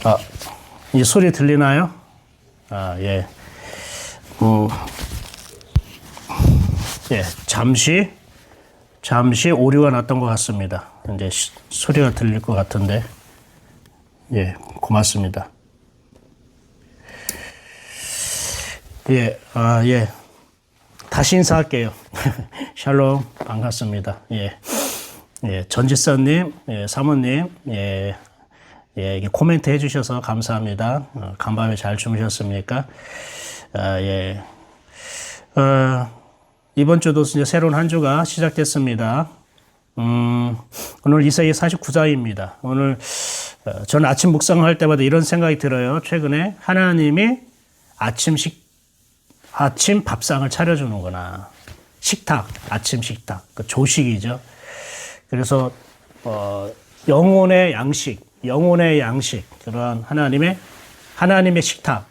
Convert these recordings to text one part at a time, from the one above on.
아, 이 소리 들리나요? 예. 예, 잠시 오류가 났던 것 같습니다. 이제 소리가 들릴 것 같은데, 예, 고맙습니다. 예, 예. 다시 인사할게요. 샬롬, 반갑습니다. 예, 예, 전지선님, 예, 사모님, 예, 이게 코멘트 해주셔서 감사합니다. 간밤에 잘 주무셨습니까? 예. 이번 주도 이제 새로운 한 주가 시작됐습니다. 오늘 이사야 49장입니다. 오늘, 저는 아침 묵상할 때마다 이런 생각이 들어요. 최근에 하나님이 아침 밥상을 차려주는구나. 아침 식탁. 그 조식이죠. 그래서, 영혼의 양식, 그러한 하나님의 식탁.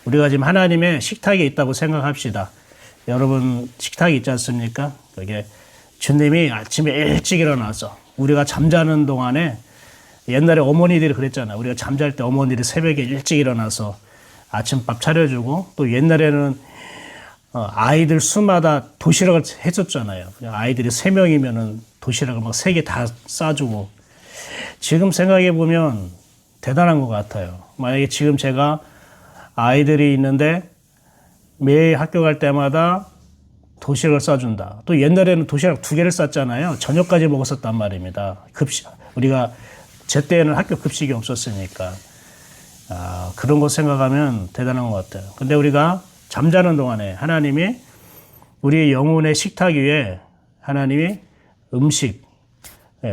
우리가 지금 하나님의 식탁에 있다고 생각합시다. 여러분, 식탁이 있지 않습니까? 그게 주님이 아침에 일찍 일어나서 우리가 잠자는 동안에 옛날에 어머니들이 그랬잖아요. 우리가 잠잘 때 어머니들이 새벽에 일찍 일어나서 아침밥 차려주고 또 옛날에는 아이들 수마다 도시락을 해줬잖아요. 그냥 아이들이 3명이면은 도시락을 막 3개 다 싸주고 지금 생각해 보면 대단한 것 같아요. 만약에 지금 제가 아이들이 있는데 매일 학교 갈 때마다 도시락을 싸준다. 또 옛날에는 도시락 2개를 쌌잖아요. 저녁까지 먹었었단 말입니다. 우리가 제 때에는 학교 급식이 없었으니까. 그런 거 생각하면 대단한 것 같아요. 근데 우리가 잠자는 동안에 하나님이 우리의 영혼의 식탁 위에 하나님이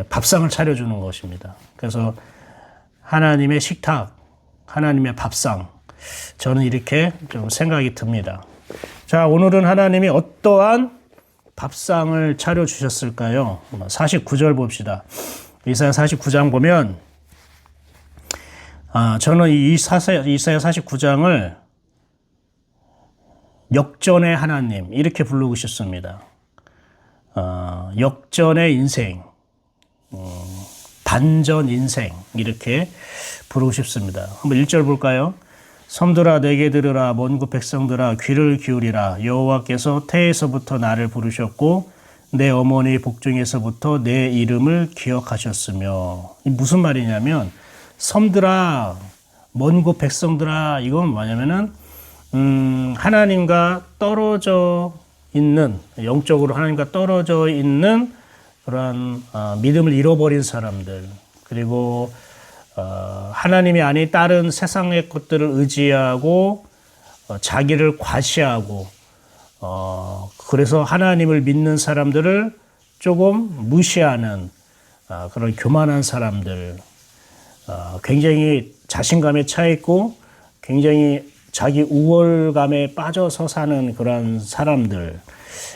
밥상을 차려주는 것입니다. 그래서 하나님의 식탁, 하나님의 밥상, 저는 이렇게 좀 생각이 듭니다. 자, 오늘은 하나님이 어떠한 밥상을 차려주셨을까요? 49절 봅시다. 이사야 49장 보면, 저는 이 이사야 49장을 역전의 하나님, 이렇게 부르고 싶습니다. 역전의 인생, 반전 인생, 이렇게 부르고 싶습니다. 한번 1절 볼까요? 섬들아 내게 들으라, 먼 곳 백성들아 귀를 기울이라. 여호와께서 태에서부터 나를 부르셨고 내 어머니 복중에서부터 내 이름을 기억하셨으며. 무슨 말이냐면 섬들아, 먼 곳 백성들아, 이건 뭐냐면은 하나님과 떨어져 있는, 영적으로 하나님과 떨어져 있는 그런 믿음을 잃어버린 사람들, 그리고 하나님이 아닌 다른 세상의 것들을 의지하고 자기를 과시하고 그래서 하나님을 믿는 사람들을 조금 무시하는 그런 교만한 사람들, 굉장히 자신감에 차 있고 굉장히 자기 우월감에 빠져서 사는 그런 사람들,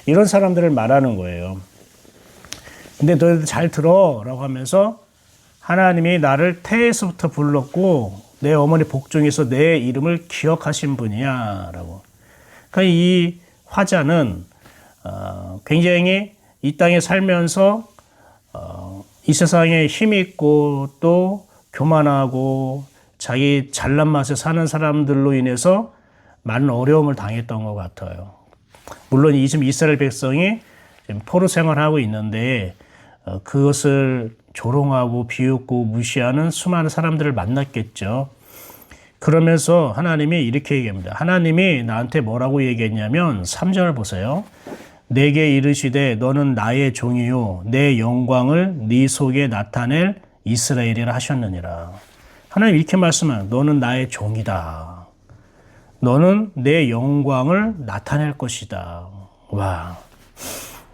이런 사람들을 말하는 거예요. 근데 너희들 잘 들어 라고 하면서 하나님이 나를 태에서부터 불렀고 내 어머니 복중에서 내 이름을 기억하신 분이야 라고. 그러니까 이 화자는 굉장히 이 땅에 살면서 이 세상에 힘이 있고 또 교만하고 자기 잘난 맛에 사는 사람들로 인해서 많은 어려움을 당했던 것 같아요. 물론 지금 이스라엘 백성이 지금 포로 생활하고 있는데 그것을 조롱하고 비웃고 무시하는 수많은 사람들을 만났겠죠. 그러면서 하나님이 이렇게 얘기합니다. 하나님이 나한테 뭐라고 얘기했냐면 3절 보세요. 내게 이르시되 너는 나의 종이요 내 영광을 네 속에 나타낼 이스라엘이라 하셨느니라. 하나님 이렇게 말씀하는, 너는 나의 종이다. 너는 내 영광을 나타낼 것이다. 와,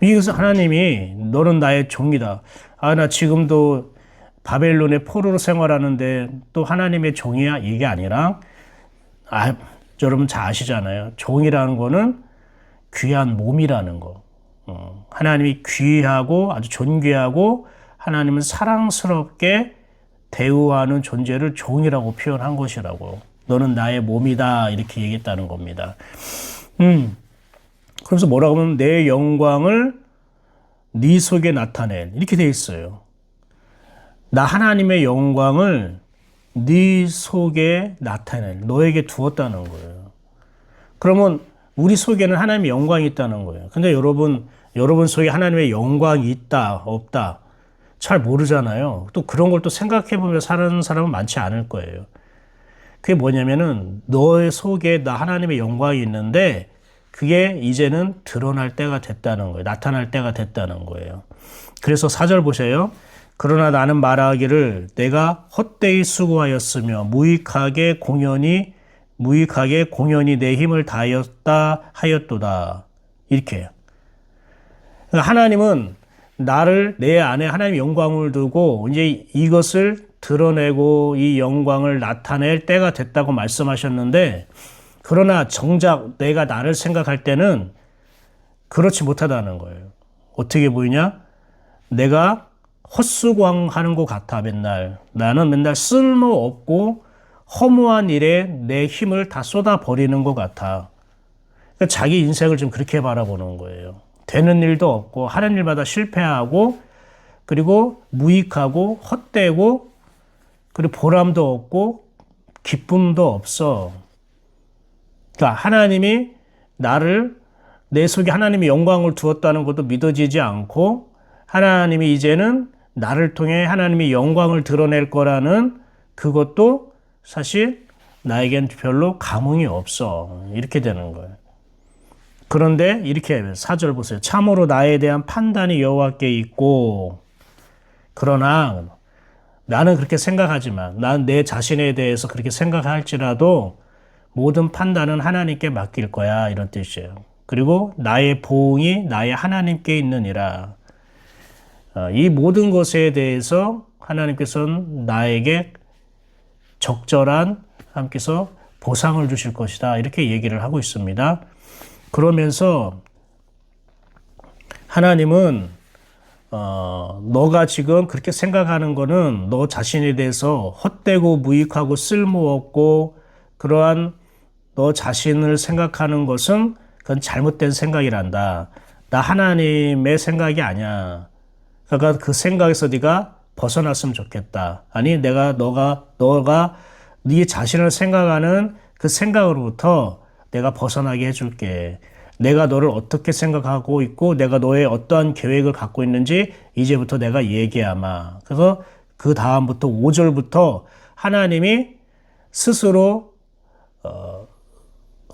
이것은 하나님이 너는 나의 종이다. 나 지금도 바벨론의 포로로 생활하는데 또 하나님의 종이야? 이게 아니라, 여러분 잘 아시잖아요. 종이라는 거는 귀한 몸이라는 거. 하나님이 귀하고 아주 존귀하고 하나님은 사랑스럽게 대우하는 존재를 종이라고 표현한 것이라고. 너는 나의 몸이다, 이렇게 얘기했다는 겁니다. 그래서 뭐라고 하면 내 영광을 네 속에 나타낼, 이렇게 돼 있어요. 나 하나님의 영광을 네 속에 나타낼, 너에게 두었다는 거예요. 그러면 우리 속에는 하나님의 영광이 있다는 거예요. 근데 여러분 속에 하나님의 영광이 있다, 없다, 잘 모르잖아요. 또 그런 걸 또 생각해보며 사는 사람은 많지 않을 거예요. 그게 뭐냐면은 너의 속에 나 하나님의 영광이 있는데 그게 이제는 드러날 때가 됐다는 거예요. 나타날 때가 됐다는 거예요. 그래서 4절 보세요. 그러나 나는 말하기를 내가 헛되이 수고하였으며 무익하게 공연히 내 힘을 다하였다 하였도다. 이렇게 해요. 그러니까 하나님은 나를 내 안에 하나님의 영광을 두고 이제 이것을 드러내고 이 영광을 나타낼 때가 됐다고 말씀하셨는데 그러나 정작 내가 나를 생각할 때는 그렇지 못하다는 거예요. 어떻게 보이냐? 내가 헛수고하는 것 같아 맨날. 나는 맨날 쓸모없고 허무한 일에 내 힘을 다 쏟아버리는 것 같아. 그러니까 자기 인생을 좀 그렇게 바라보는 거예요. 되는 일도 없고 하는 일마다 실패하고 그리고 무익하고 헛되고 그리고 보람도 없고 기쁨도 없어. 그러니까 하나님이 내 속에 하나님의 영광을 두었다는 것도 믿어지지 않고 하나님이 이제는 나를 통해 하나님의 영광을 드러낼 거라는 그것도 사실 나에겐 별로 감흥이 없어. 이렇게 되는 거예요. 그런데 이렇게 4절 보세요. 참으로 나에 대한 판단이 여호와께 있고 그러나 나는 그렇게 생각하지만 난 내 자신에 대해서 그렇게 생각할지라도 모든 판단은 하나님께 맡길 거야 이런 뜻이에요. 그리고 나의 보응이 나의 하나님께 있느니라. 이 모든 것에 대해서 하나님께서는 나에게 적절한 하나님께서 보상을 주실 것이다 이렇게 얘기를 하고 있습니다. 그러면서 하나님은 너가 지금 그렇게 생각하는 거는 너 자신에 대해서 헛되고 무익하고 쓸모없고 그러한 너 자신을 생각하는 것은 그건 잘못된 생각이란다. 나 하나님의 생각이 아니야. 그러니까 그 생각에서 네가 벗어났으면 좋겠다. 아니 너가 네 자신을 생각하는 그 생각으로부터 내가 벗어나게 해줄게. 내가 너를 어떻게 생각하고 있고 내가 너의 어떠한 계획을 갖고 있는지 이제부터 내가 얘기하마. 그래서 그 다음부터 5절부터 하나님이 스스로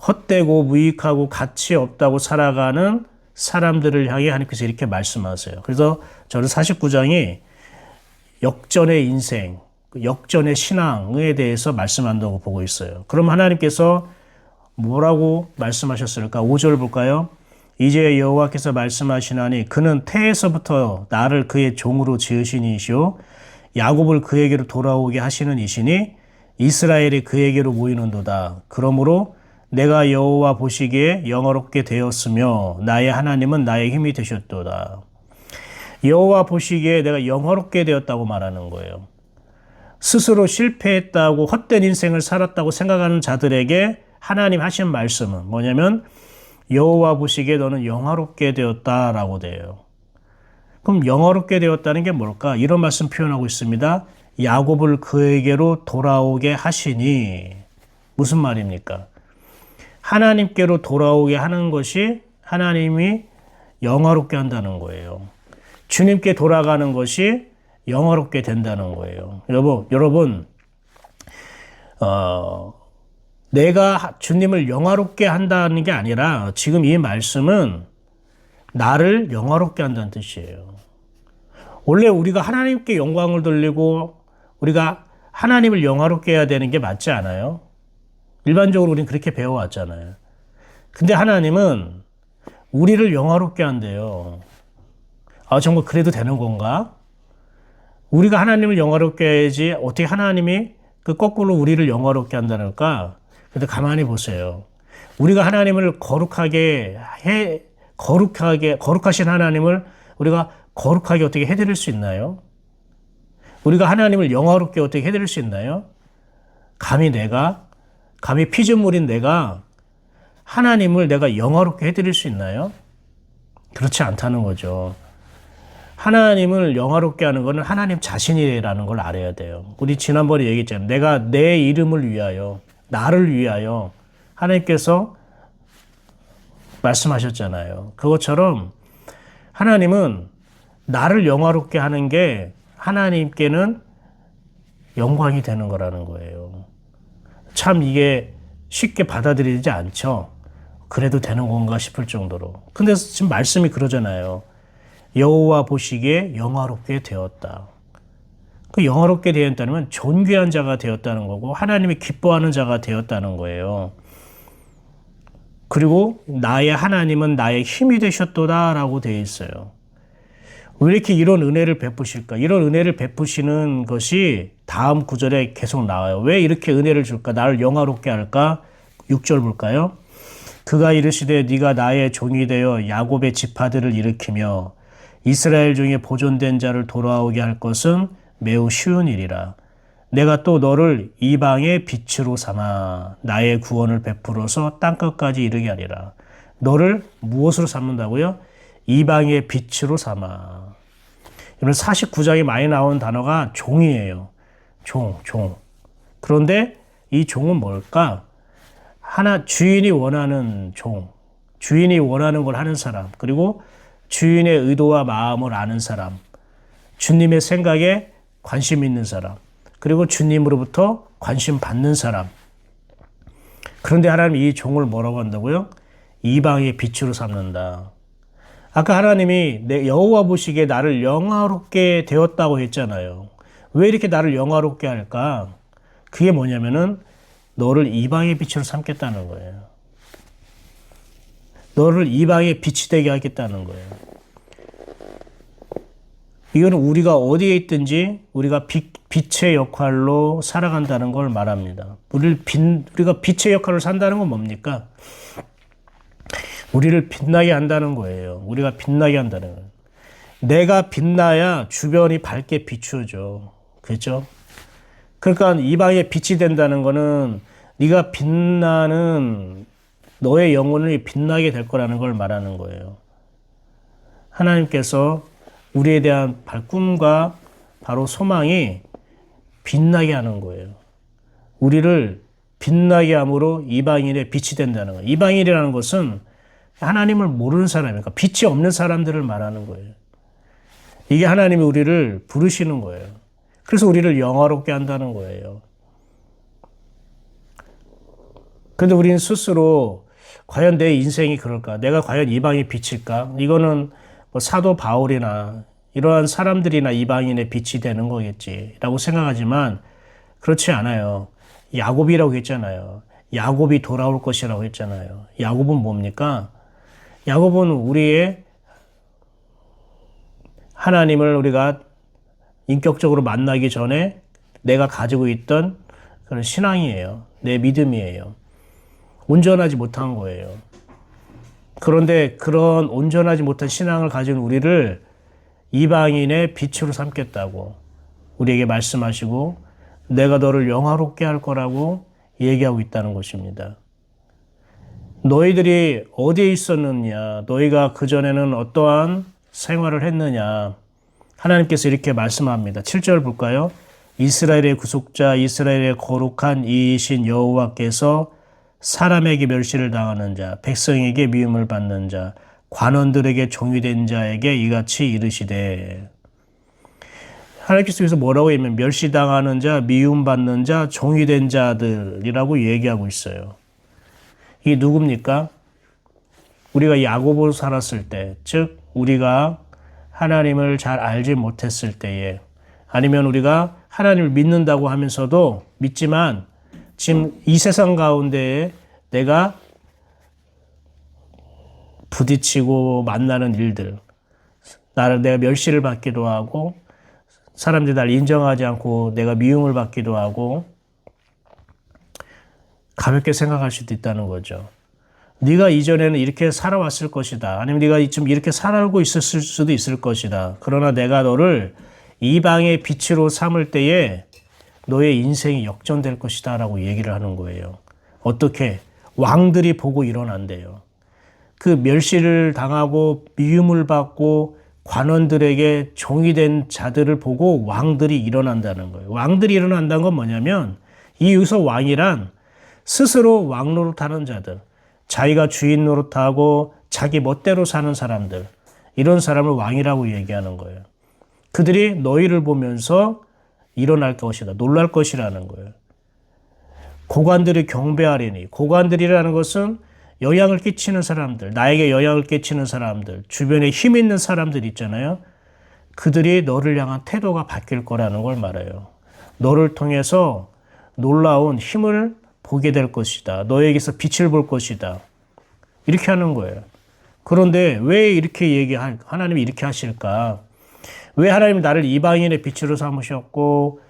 헛되고 무익하고 가치 없다고 살아가는 사람들을 향해 하나님께서 이렇게 말씀하세요. 그래서 저는 49장이 역전의 인생, 역전의 신앙에 대해서 말씀한다고 보고 있어요. 그럼 하나님께서 뭐라고 말씀하셨을까? 5절 볼까요? 이제 여호와께서 말씀하시나니 그는 태에서부터 나를 그의 종으로 지으신 이시오 야곱을 그에게로 돌아오게 하시는 이시니 이스라엘이 그에게로 모이는도다. 그러므로 내가 여호와 보시기에 영화롭게 되었으며 나의 하나님은 나의 힘이 되셨도다. 여호와 보시기에 내가 영화롭게 되었다고 말하는 거예요. 스스로 실패했다고 헛된 인생을 살았다고 생각하는 자들에게 하나님 하신 말씀은 뭐냐면 여호와 보시기에 너는 영화롭게 되었다라고 돼요. 그럼 영화롭게 되었다는 게 뭘까? 이런 말씀 표현하고 있습니다. 야곱을 그에게로 돌아오게 하시니 무슨 말입니까? 하나님께로 돌아오게 하는 것이 하나님이 영화롭게 한다는 거예요. 주님께 돌아가는 것이 영화롭게 된다는 거예요. 여러분, 내가 주님을 영화롭게 한다는 게 아니라 지금 이 말씀은 나를 영화롭게 한다는 뜻이에요. 원래 우리가 하나님께 영광을 돌리고 우리가 하나님을 영화롭게 해야 되는 게 맞지 않아요? 일반적으로 우리는 그렇게 배워왔잖아요. 근데 하나님은 우리를 영화롭게 한대요. 정말 그래도 되는 건가? 우리가 하나님을 영화롭게 해야지 어떻게 하나님이 그 거꾸로 우리를 영화롭게 한다는가? 근데 가만히 보세요. 우리가 하나님을 거룩하신 하나님을 우리가 거룩하게 어떻게 해드릴 수 있나요? 우리가 하나님을 영화롭게 어떻게 해드릴 수 있나요? 감히 피조물인 내가 하나님을 내가 영화롭게 해드릴 수 있나요? 그렇지 않다는 거죠. 하나님을 영화롭게 하는 것은 하나님 자신이라는 걸 알아야 돼요. 우리 지난번에 얘기했잖아요. 내가 내 이름을 위하여, 나를 위하여 하나님께서 말씀하셨잖아요. 그것처럼 하나님은 나를 영화롭게 하는 게 하나님께는 영광이 되는 거라는 거예요. 참 이게 쉽게 받아들이지 않죠. 그래도 되는 건가 싶을 정도로. 근데 지금 말씀이 그러잖아요. 여호와 보시기에 영화롭게 되었다. 그 영화롭게 되었다면 존귀한 자가 되었다는 거고 하나님이 기뻐하는 자가 되었다는 거예요. 그리고 나의 하나님은 나의 힘이 되셨도다라고 되어 있어요. 왜 이렇게 이런 은혜를 베푸실까? 이런 은혜를 베푸시는 것이 다음 구절에 계속 나와요. 왜 이렇게 은혜를 줄까? 나를 영화롭게 할까? 6절 볼까요? 그가 이르시되 네가 나의 종이 되어 야곱의 지파들을 일으키며 이스라엘 중에 보존된 자를 돌아오게 할 것은 매우 쉬운 일이라. 내가 또 너를 이방의 빛으로 삼아 나의 구원을 베풀어서 땅끝까지 이르게 하리라. 너를 무엇으로 삼는다고요? 이방의 빛으로 삼아. 이런 49장에 많이 나온 단어가 종이에요. 종. 그런데 이 종은 뭘까? 주인이 원하는 종, 주인이 원하는 걸 하는 사람, 그리고 주인의 의도와 마음을 아는 사람, 주님의 생각에 관심 있는 사람, 그리고 주님으로부터 관심 받는 사람. 그런데 하나님이 이 종을 뭐라고 한다고요? 이방의 빛으로 삼는다. 아까 하나님이 내 여호와 보시기에 나를 영화롭게 되었다고 했잖아요. 왜 이렇게 나를 영화롭게 할까? 그게 뭐냐면은 너를 이방의 빛으로 삼겠다는 거예요. 너를 이방의 빛이 되게 하겠다는 거예요. 이거는 우리가 어디에 있든지 우리가 빛의 역할로 살아간다는 걸 말합니다. 우리가 빛의 역할을 산다는 건 뭡니까? 우리를 빛나게 한다는 거예요. 우리가 빛나게 한다는 거예요. 내가 빛나야 주변이 밝게 비추어져. 그렇죠? 그러니까 이방의 빛이 된다는 거는 네가 빛나는 너의 영혼을 빛나게 될 거라는 걸 말하는 거예요. 하나님께서 우리에 대한 꿈과 바로 소망이 빛나게 하는 거예요. 우리를 빛나게 함으로 이방인의 빛이 된다는 거예요. 이방인이라는 것은 하나님을 모르는 사람이니까 빛이 없는 사람들을 말하는 거예요. 이게 하나님이 우리를 부르시는 거예요. 그래서 우리를 영화롭게 한다는 거예요. 그런데 우리는 스스로 과연 내 인생이 그럴까? 내가 과연 이방의 빛일까? 이거는 뭐 사도 바울이나 이러한 사람들이나 이방인의 빛이 되는 거겠지라고 생각하지만 그렇지 않아요. 야곱이라고 했잖아요. 야곱이 돌아올 것이라고 했잖아요. 야곱은 뭡니까? 야곱은 우리의 하나님을 우리가 인격적으로 만나기 전에 내가 가지고 있던 그런 신앙이에요. 내 믿음이에요. 온전하지 못한 거예요. 그런데 그런 온전하지 못한 신앙을 가진 우리를 이방인의 빛으로 삼겠다고 우리에게 말씀하시고 내가 너를 영화롭게 할 거라고 얘기하고 있다는 것입니다. 너희들이 어디에 있었느냐? 너희가 그전에는 어떠한 생활을 했느냐? 하나님께서 이렇게 말씀합니다. 7절 볼까요? 이스라엘의 구속자, 이스라엘의 거룩한 이이신 여호와께서 사람에게 멸시를 당하는 자, 백성에게 미움을 받는 자, 관원들에게 종이 된 자에게 이같이 이르시되. 하나님께서 여기서 뭐라고 하면 멸시당하는 자, 미움받는 자, 종이 된 자들이라고 얘기하고 있어요. 이게 누굽니까? 우리가 야곱으로 살았을 때, 즉 우리가 하나님을 잘 알지 못했을 때에, 아니면 우리가 하나님을 믿는다고 하면서도 믿지만 지금 이 세상 가운데에 내가 부딪히고 만나는 일들, 내가 멸시를 받기도 하고 사람들이 날 인정하지 않고 내가 미움을 받기도 하고 가볍게 생각할 수도 있다는 거죠. 네가 이전에는 이렇게 살아왔을 것이다. 아니면 네가 좀 이렇게 살아오고 있었을 수도 있을 것이다. 그러나 내가 너를 이방의 빛으로 삼을 때에 너의 인생이 역전될 것이다 라고 얘기를 하는 거예요. 어떻게? 왕들이 보고 일어난대요. 그 멸시를 당하고 미움을 받고 관원들에게 종이 된 자들을 보고 왕들이 일어난다는 거예요. 왕들이 일어난다는 건 뭐냐면 여기서 왕이란 스스로 왕 노릇하는 자들, 자기가 주인 노릇하고 자기 멋대로 사는 사람들, 이런 사람을 왕이라고 얘기하는 거예요. 그들이 너희를 보면서 일어날 것이다. 놀랄 것이라는 거예요. 고관들이 경배하리니, 고관들이라는 것은 영향을 끼치는 사람들, 나에게 영향을 끼치는 사람들, 주변에 힘 있는 사람들 있잖아요. 그들이 너를 향한 태도가 바뀔 거라는 걸 말해요. 너를 통해서 놀라운 힘을 보게 될 것이다. 너에게서 빛을 볼 것이다. 이렇게 하는 거예요. 그런데 왜 이렇게 하나님이 이렇게 하실까? 왜 하나님이 나를 이방인의 빛으로 삼으셨고,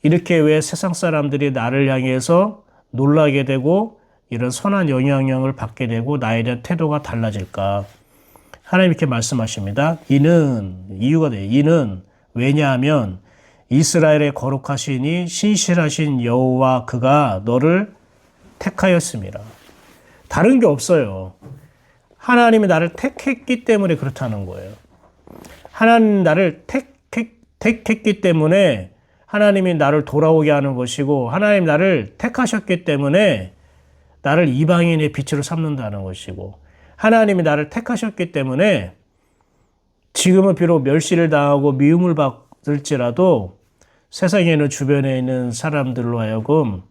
이렇게 왜 세상 사람들이 나를 향해서 놀라게 되고, 이런 선한 영향력을 받게 되고, 나에 대한 태도가 달라질까? 하나님 이렇게 말씀하십니다. 이유가 돼요. 이는 왜냐하면 이스라엘의 거룩하시니 신실하신 여호와 그가 너를 택하였습니다. 다른 게 없어요. 하나님이 나를 택했기 때문에 그렇다는 거예요. 하나님 나를 택했기 때문에 하나님이 나를 돌아오게 하는 것이고, 하나님 나를 택하셨기 때문에 나를 이방인의 빛으로 삼는다는 것이고, 하나님이 나를 택하셨기 때문에 지금은 비록 멸시를 당하고 미움을 받을지라도 세상에 있는 주변에 있는 사람들로 하여금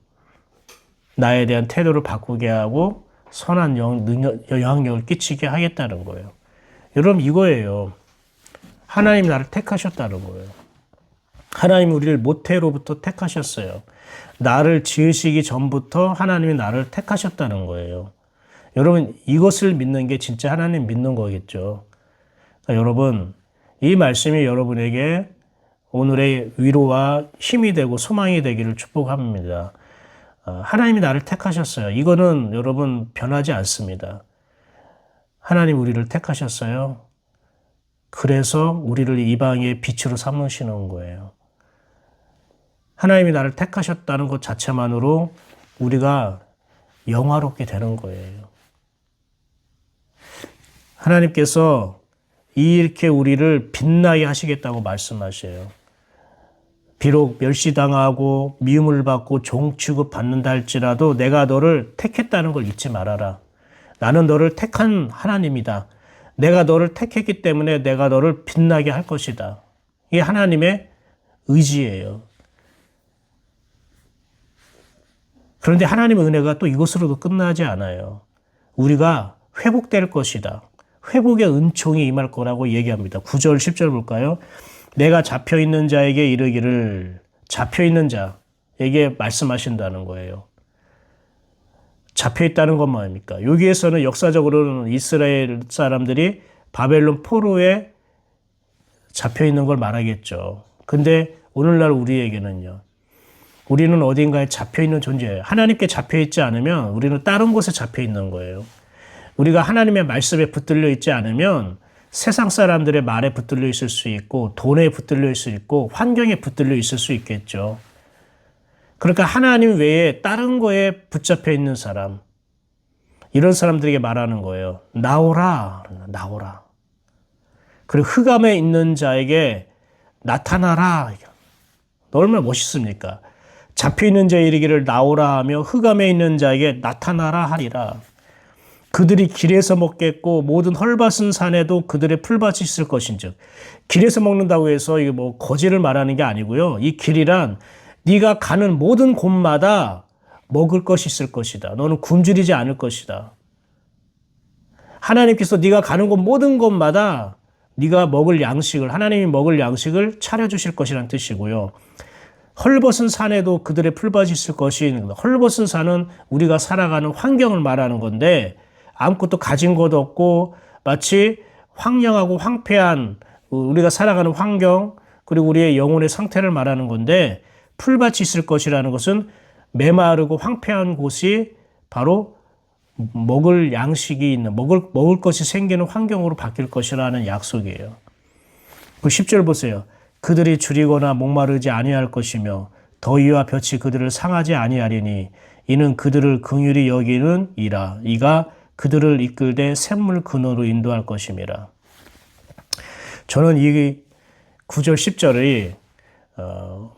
나에 대한 태도를 바꾸게 하고 선한 영향력을 끼치게 하겠다는 거예요. 여러분, 이거예요. 하나님이 나를 택하셨다는 거예요. 하나님이 우리를 모태로부터 택하셨어요. 나를 지으시기 전부터 하나님이 나를 택하셨다는 거예요. 여러분, 이것을 믿는 게 진짜 하나님 믿는 거겠죠. 그러니까 여러분, 이 말씀이 여러분에게 오늘의 위로와 힘이 되고 소망이 되기를 축복합니다. 하나님이 나를 택하셨어요. 이거는 여러분 변하지 않습니다. 하나님 우리를 택하셨어요. 그래서 우리를 이방의 빛으로 삼으시는 거예요. 하나님이 나를 택하셨다는 것 자체만으로 우리가 영화롭게 되는 거예요. 하나님께서 이렇게 우리를 빛나게 하시겠다고 말씀하셔요. 비록 멸시당하고 미움을 받고 종 취급받는다 할지라도 내가 너를 택했다는 걸 잊지 말아라. 나는 너를 택한 하나님이다. 내가 너를 택했기 때문에 내가 너를 빛나게 할 것이다. 이게 하나님의 의지예요. 그런데 하나님의 은혜가 또 이것으로도 끝나지 않아요. 우리가 회복될 것이다. 회복의 은총이 임할 거라고 얘기합니다. 9절, 10절 볼까요? 내가 잡혀있는 자에게 이르기를, 잡혀있는 자에게 말씀하신다는 거예요. 잡혀있다는 건 뭐입니까? 여기에서는 역사적으로는 이스라엘 사람들이 바벨론 포로에 잡혀있는 걸 말하겠죠. 근데 오늘날 우리에게는요. 우리는 어딘가에 잡혀있는 존재예요. 하나님께 잡혀있지 않으면 우리는 다른 곳에 잡혀있는 거예요. 우리가 하나님의 말씀에 붙들려 있지 않으면 세상 사람들의 말에 붙들려 있을 수 있고 돈에 붙들려 있을 수 있고 환경에 붙들려 있을 수 있겠죠. 그러니까 하나님 외에 다른 거에 붙잡혀 있는 사람, 이런 사람들에게 말하는 거예요. 나오라, 나오라. 그리고 흑암에 있는 자에게 나타나라. 얼마나 멋있습니까? 잡혀있는 자의 이르기를 나오라 하며 흑암에 있는 자에게 나타나라 하리라. 그들이 길에서 먹겠고 모든 헐벗은 산에도 그들의 풀밭이 있을 것인즉. 길에서 먹는다고 해서 이게 뭐 거지를 말하는 게 아니고요. 이 길이란 네가 가는 모든 곳마다 먹을 것이 있을 것이다. 너는 굶주리지 않을 것이다. 하나님께서 네가 가는 곳 모든 곳마다 네가 먹을 양식을, 하나님이 먹을 양식을 차려주실 것이라는 뜻이고요. 헐벗은 산에도 그들의 풀밭이 있을 것이, 헐벗은 산은 우리가 살아가는 환경을 말하는 건데 아무것도 가진 것도 없고 마치 황량하고 황폐한 우리가 살아가는 환경, 그리고 우리의 영혼의 상태를 말하는 건데, 풀밭이 있을 것이라는 것은 메마르고 황폐한 곳이 바로 먹을 양식이 있는, 먹을 것이 생기는 환경으로 바뀔 것이라는 약속이에요. 그 10절 보세요. 그들이 줄이거나 목마르지 아니할 것이며 더위와 볕이 그들을 상하지 아니하리니 이는 그들을 긍휼히 여기는 이라. 이가 그들을 이끌되 샘물 근원으로 인도할 것임이라. 저는 이 9절 10절이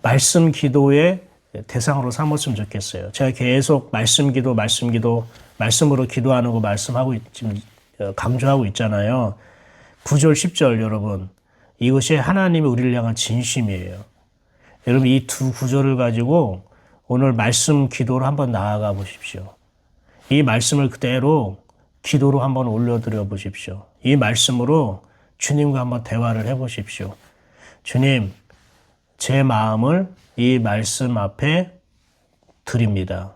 말씀 기도의 대상으로 삼았으면 좋겠어요. 제가 계속 말씀 기도, 말씀으로 기도하는 거 말씀하고 지금 강조하고 있잖아요. 9절 10절 여러분, 이것이 하나님이 우리를 향한 진심이에요. 여러분 이 두 구절을 가지고 오늘 말씀 기도로 한번 나아가 보십시오. 이 말씀을 그대로 기도로 한번 올려드려 보십시오. 이 말씀으로 주님과 한번 대화를 해보십시오. 주님, 제 마음을 이 말씀 앞에 드립니다.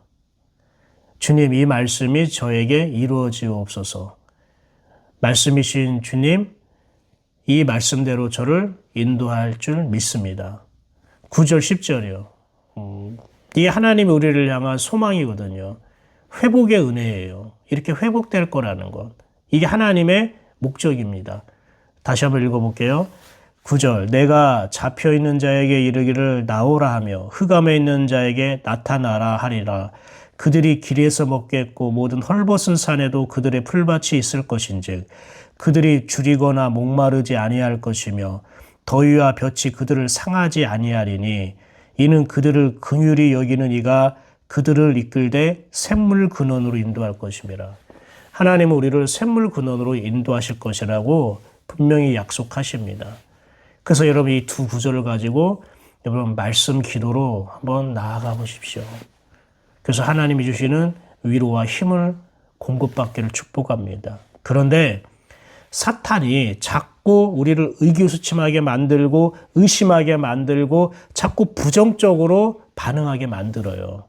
주님, 이 말씀이 저에게 이루어지옵소서. 말씀이신 주님, 이 말씀대로 저를 인도할 줄 믿습니다. 9절 10절이요. 이게 하나님이 우리를 향한 소망이거든요. 회복의 은혜예요. 이렇게 회복될 거라는 것. 이게 하나님의 목적입니다. 다시 한번 읽어볼게요. 9절, 내가 잡혀있는 자에게 이르기를 나오라 하며 흑암에 있는 자에게 나타나라 하리라. 그들이 길에서 먹겠고 모든 헐벗은 산에도 그들의 풀밭이 있을 것인즉 그들이 줄이거나 목마르지 아니할 것이며 더위와 볕이 그들을 상하지 아니하리니 이는 그들을 긍휼히 여기는 이가 그들을 이끌되 샘물 근원으로 인도할 것임이라. 하나님은 우리를 샘물 근원으로 인도하실 것이라고 분명히 약속하십니다. 그래서 여러분 이 두 구절을 가지고 여러분 말씀 기도로 한번 나아가 보십시오. 그래서 하나님이 주시는 위로와 힘을 공급받기를 축복합니다. 그런데 사탄이 자꾸 우리를 의기소침하게 만들고 의심하게 만들고 자꾸 부정적으로 반응하게 만들어요.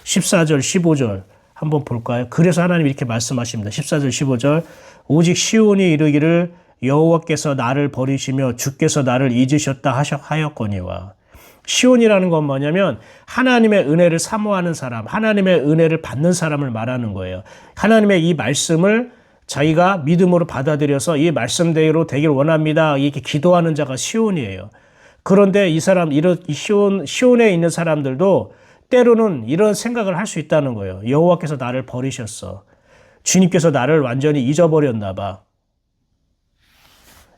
14절 15절 한번 볼까요? 그래서 하나님이 이렇게 말씀하십니다. 14절 15절 오직 시온이 이르기를 여호와께서 나를 버리시며 주께서 나를 잊으셨다 하였거니와. 시온이라는 건 뭐냐면 하나님의 은혜를 사모하는 사람, 하나님의 은혜를 받는 사람을 말하는 거예요. 하나님의 이 말씀을 자기가 믿음으로 받아들여서 이 말씀대로 되길 원합니다. 이렇게 기도하는 자가 시온이에요. 그런데 이 사람, 시온에 있는 사람들도 때로는 이런 생각을 할 수 있다는 거예요. 여호와께서 나를 버리셨어. 주님께서 나를 완전히 잊어버렸나 봐.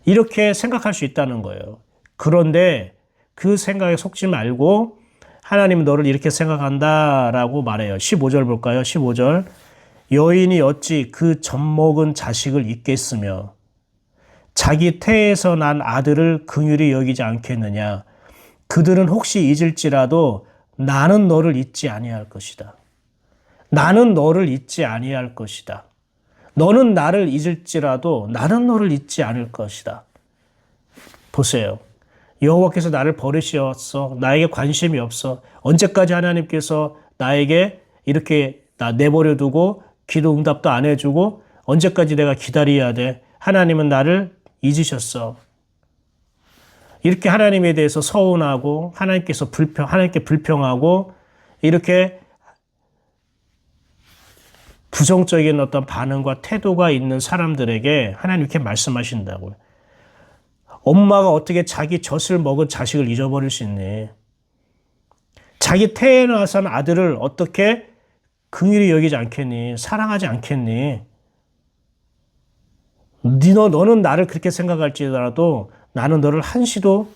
이렇게 생각할 수 있다는 거예요. 그런데 그 생각에 속지 말고 하나님은 너를 이렇게 생각한다라고 말해요. 15절 볼까요? 15절. 여인이 어찌 그 젖먹은 자식을 잊겠으며 자기 태에서 난 아들을 긍휼히 여기지 않겠느냐. 그들은 혹시 잊을지라도 나는 너를 잊지 아니할 것이다. 나는 너를 잊지 아니할 것이다. 너는 나를 잊을지라도 나는 너를 잊지 않을 것이다. 보세요. 여호와께서 나를 버리셨어. 나에게 관심이 없어. 언제까지 하나님께서 나에게 이렇게 나 내버려 두고 기도 응답도 안 해주고 언제까지 내가 기다려야 돼. 하나님은 나를 잊으셨어. 이렇게 하나님에 대해서 서운하고 하나님께 불평하고 이렇게 부정적인 어떤 반응과 태도가 있는 사람들에게 하나님 이렇게 말씀하신다고요. 엄마가 어떻게 자기 젖을 먹은 자식을 잊어버릴 수 있니? 자기 태에 나선 아들을 어떻게 긍휼히 여기지 않겠니? 사랑하지 않겠니? 너는 나를 그렇게 생각할지라도 나는 너를 한시도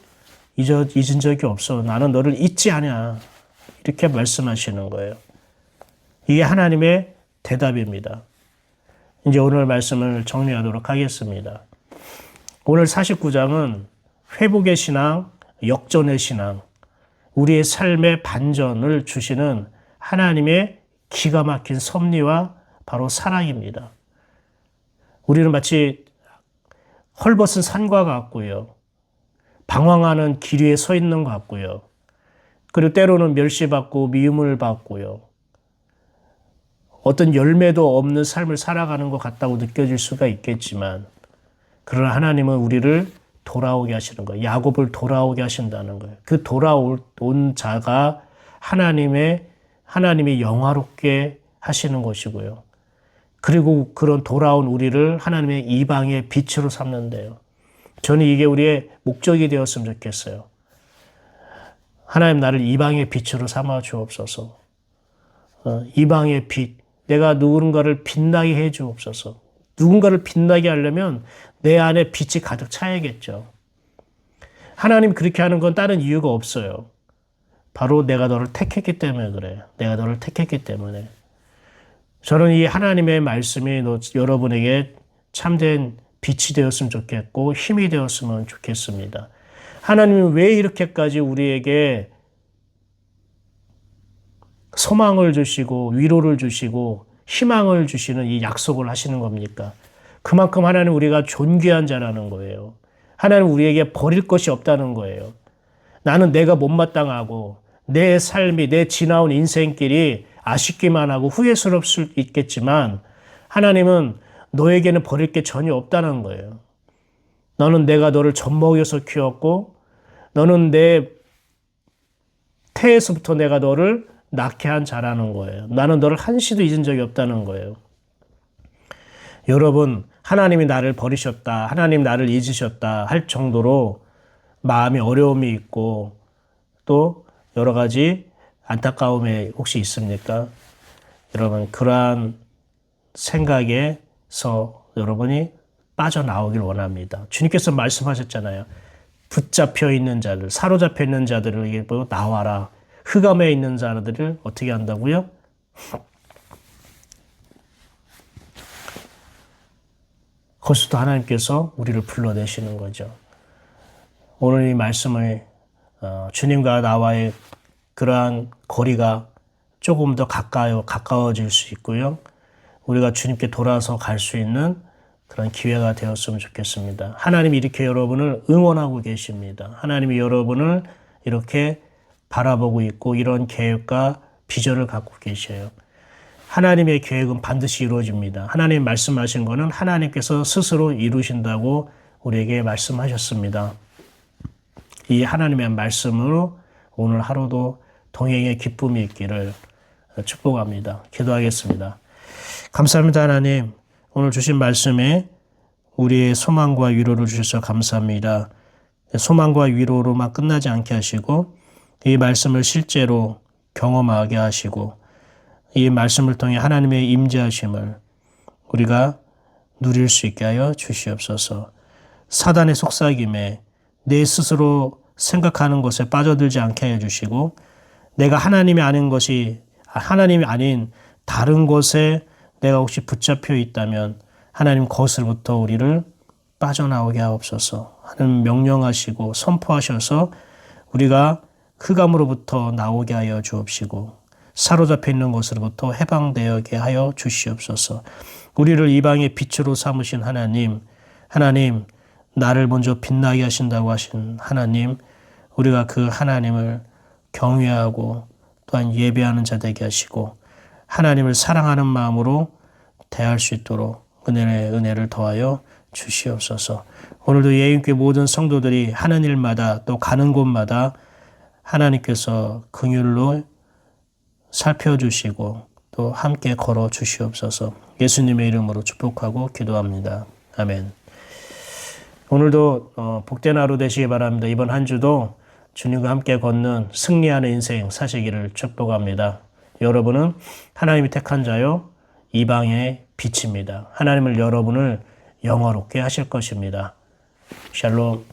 잊은 적이 없어. 나는 너를 잊지 않아. 이렇게 말씀하시는 거예요. 이게 하나님의 대답입니다. 이제 오늘 말씀을 정리하도록 하겠습니다. 오늘 49장은 회복의 신앙, 역전의 신앙, 우리의 삶의 반전을 주시는 하나님의 기가 막힌 섭리와 바로 사랑입니다. 우리는 마치 헐벗은 산과 같고요. 방황하는 길 위에 서 있는 것 같고요. 그리고 때로는 멸시받고 미움을 받고요. 어떤 열매도 없는 삶을 살아가는 것 같다고 느껴질 수가 있겠지만 그러나 하나님은 우리를 돌아오게 하시는 거예요. 야곱을 돌아오게 하신다는 거예요. 그 돌아온 자가 하나님이 영화롭게 하시는 것이고요. 그리고 그런 돌아온 우리를 하나님의 이방의 빛으로 삼는데요. 저는 이게 우리의 목적이 되었으면 좋겠어요. 하나님 나를 이방의 빛으로 삼아 주옵소서. 이방의 빛. 내가 누군가를 빛나게 해 주옵소서. 누군가를 빛나게 하려면 내 안에 빛이 가득 차야겠죠. 하나님 그렇게 하는 건 다른 이유가 없어요. 바로 내가 너를 택했기 때문에 그래. 내가 너를 택했기 때문에. 저는 이 하나님의 말씀이 여러분에게 참된 빛이 되었으면 좋겠고 힘이 되었으면 좋겠습니다. 하나님은 왜 이렇게까지 우리에게 소망을 주시고 위로를 주시고 희망을 주시는 이 약속을 하시는 겁니까? 그만큼 하나님 우리가 존귀한 자라는 거예요. 하나님 우리에게 버릴 것이 없다는 거예요. 나는 내가 못마땅하고 내 삶이 내 지나온 인생길이 아쉽기만 하고 후회스러울 수 있겠지만 하나님은 너에게는 버릴 게 전혀 없다는 거예요. 너는 내가 너를 젖먹여서 키웠고 너는 내 태에서부터 내가 너를 낳게 한 자라는 거예요. 나는 너를 한시도 잊은 적이 없다는 거예요. 여러분, 하나님이 나를 버리셨다, 하나님 나를 잊으셨다 할 정도로 마음이 어려움이 있고 또 여러 가지 안타까움이 혹시 있습니까? 여러분, 그러한 생각에서 여러분이 빠져나오길 원합니다. 주님께서 말씀하셨잖아요. 붙잡혀 있는 자들, 사로잡혀 있는 자들을 나와라. 흑암에 있는 자들을 어떻게 한다고요? 거기서도 하나님께서 우리를 불러내시는 거죠. 오늘 이 말씀을 주님과 나와의 그러한 거리가 조금 더 가까워질 수 있고요. 우리가 주님께 돌아서 갈 수 있는 그런 기회가 되었으면 좋겠습니다. 하나님이 이렇게 여러분을 응원하고 계십니다. 하나님이 여러분을 이렇게 바라보고 있고 이런 계획과 비전을 갖고 계셔요. 하나님의 계획은 반드시 이루어집니다. 하나님 말씀하신 거는 하나님께서 스스로 이루신다고 우리에게 말씀하셨습니다. 이 하나님의 말씀으로 오늘 하루도 동행의 기쁨이 있기를 축복합니다. 기도하겠습니다. 감사합니다. 하나님, 오늘 주신 말씀에 우리의 소망과 위로를 주셔서 감사합니다. 소망과 위로로만 끝나지 않게 하시고 이 말씀을 실제로 경험하게 하시고 이 말씀을 통해 하나님의 임재하심을 우리가 누릴 수 있게 하여 주시옵소서. 사단의 속삭임에 내 스스로 생각하는 것에 빠져들지 않게 하여 주시고 내가 하나님이 아닌 것이 하나님이 아닌 다른 것에 내가 혹시 붙잡혀 있다면 하나님 그것으로부터 우리를 빠져나오게 하옵소서. 하나님 명령하시고 선포하셔서 우리가 흑암으로부터 나오게 하여 주옵시고 사로잡혀 있는 것으로부터 해방되게 하여 주시옵소서. 우리를 이방의 빛으로 삼으신 하나님, 하나님 나를 먼저 빛나게 하신다고 하신 하나님, 우리가 그 하나님을 경외하고 또한 예배하는 자 되게 하시고 하나님을 사랑하는 마음으로 대할 수 있도록 은혜를 더하여 주시옵소서. 오늘도 예인교회 모든 성도들이 하는 일마다 또 가는 곳마다 하나님께서 긍휼로 살펴주시고 또 함께 걸어 주시옵소서. 예수님의 이름으로 축복하고 기도합니다. 아멘. 오늘도 복된 하루 되시기 바랍니다. 이번 한 주도 주님과 함께 걷는 승리하는 인생 사시기를 축복합니다. 여러분은 하나님이 택한 자요 이방의 빛입니다. 하나님을 여러분을 영화롭게 하실 것입니다. 샬롬.